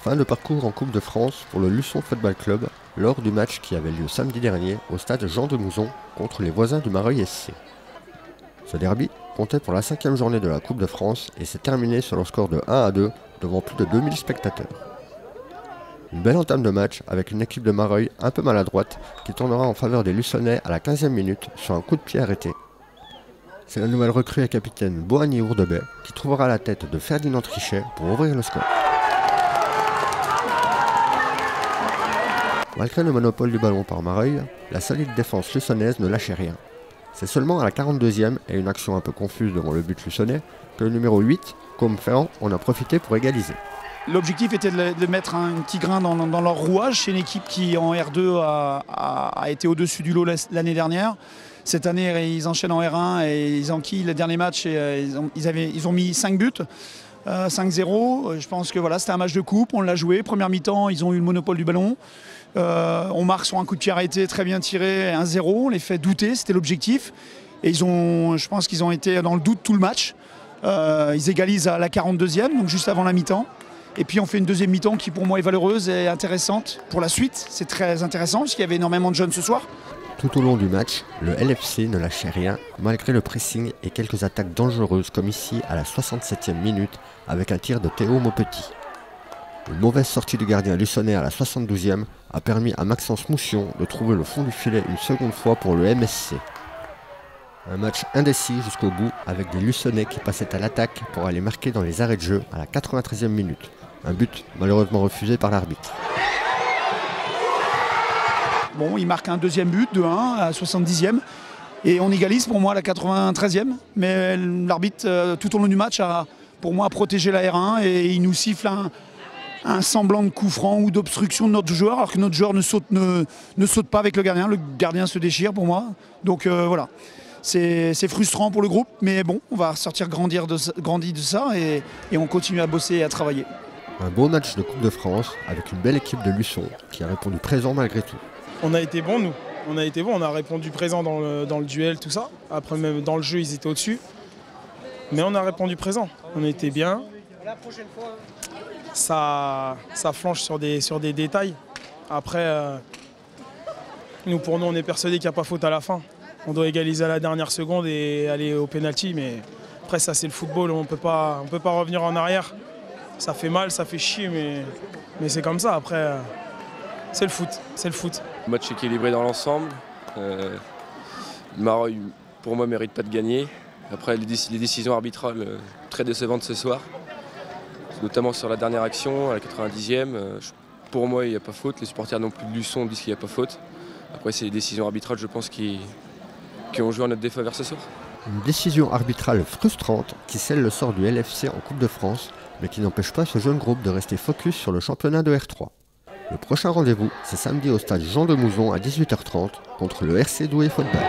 Fin de parcours en Coupe de France pour le Luçon Football Club lors du match qui avait lieu samedi dernier au stade Jean de Mouzon contre les voisins du Mareuil SC. Ce derby comptait pour la 5e journée de la Coupe de France et s'est terminé sur le score de 1-2 devant plus de 2000 spectateurs. Une belle entame de match avec une équipe de Mareuil un peu maladroite qui tournera en faveur des Luçonnais à la 15e minute sur un coup de pied arrêté. C'est la nouvelle recrue et capitaine Boigny Ourdebet qui trouvera la tête de Ferdinand Trichet pour ouvrir le score. Malgré le monopole du ballon par Mareuil, la solide défense luçonnaise ne lâchait rien. C'est seulement à la 42e et une action un peu confuse devant le but luçonnais que le numéro 8, Côme Ferrand, en a profité pour égaliser. L'objectif était de mettre un petit grain dans leur rouage. C'est une équipe qui en R2 a été au-dessus du lot l'année dernière. Cette année, ils enchaînent en R1 et ils enquillent le dernier match. Et ils ont mis 5 buts, 5-0. Je pense que voilà, c'était un match de coupe, on l'a joué. Première mi-temps, ils ont eu le monopole du ballon. On marque sur un coup de pied arrêté, très bien tiré, 1-0. On les fait douter, c'était l'objectif. Et je pense qu'ils ont été dans le doute tout le match. Ils égalisent à la 42e, donc juste avant la mi-temps. Et puis on fait une deuxième mi-temps qui pour moi est valeureuse et intéressante pour la suite. C'est très intéressant parce qu'il y avait énormément de jeunes ce soir. Tout au long du match, le LFC ne lâchait rien malgré le pressing et quelques attaques dangereuses comme ici à la 67e minute avec un tir de Théo Maupetit. Une mauvaise sortie du gardien luçonnais à la 72e a permis à Maxence Moussion de trouver le fond du filet une seconde fois pour le MSC. Un match indécis jusqu'au bout avec des Luçonnais qui passaient à l'attaque pour aller marquer dans les arrêts de jeu à la 93e minute. Un but malheureusement refusé par l'arbitre. Bon, il marque un deuxième but de 1 à la 70e et on égalise pour moi à la 93e. Mais l'arbitre tout au long du match a pour moi protégé la R1 et il nous siffle un semblant de coup franc ou d'obstruction de notre joueur alors que notre joueur ne saute pas avec le gardien se déchire pour moi. Donc voilà. C'est frustrant pour le groupe, mais bon, on va sortir grandi de ça et on continue à bosser et à travailler. Un beau match de Coupe de France avec une belle équipe de Luçon qui a répondu présent malgré tout. On a été bons, nous. On a répondu présent dans le duel, tout ça. Après, même dans le jeu, ils étaient au-dessus. Mais on a répondu présent. On était bien. Ça flanche sur des détails. Après, pour nous, on est persuadés qu'il n'y a pas faute à la fin. On doit égaliser à la dernière seconde et aller au pénalty, mais après ça c'est le football, on peut pas revenir en arrière. Ça fait mal, ça fait chier, mais c'est comme ça. Après, c'est le foot. Match équilibré dans l'ensemble. Mareuil, pour moi, mérite pas de gagner. Après, les décisions arbitrales très décevantes ce soir, notamment sur la dernière action, à la 90e. Pour moi, il n'y a pas faute. Les supporters non plus de Luçon disent qu'il n'y a pas faute. Après, c'est les décisions arbitrales, je pense, qui ont joué en notre défaveur ce soir. Une décision arbitrale frustrante qui scelle le sort du LFC en Coupe de France, mais qui n'empêche pas ce jeune groupe de rester focus sur le championnat de R3. Le prochain rendez-vous, c'est samedi au stade Jean de Mouzon à 18h30 contre le RC Douai Football.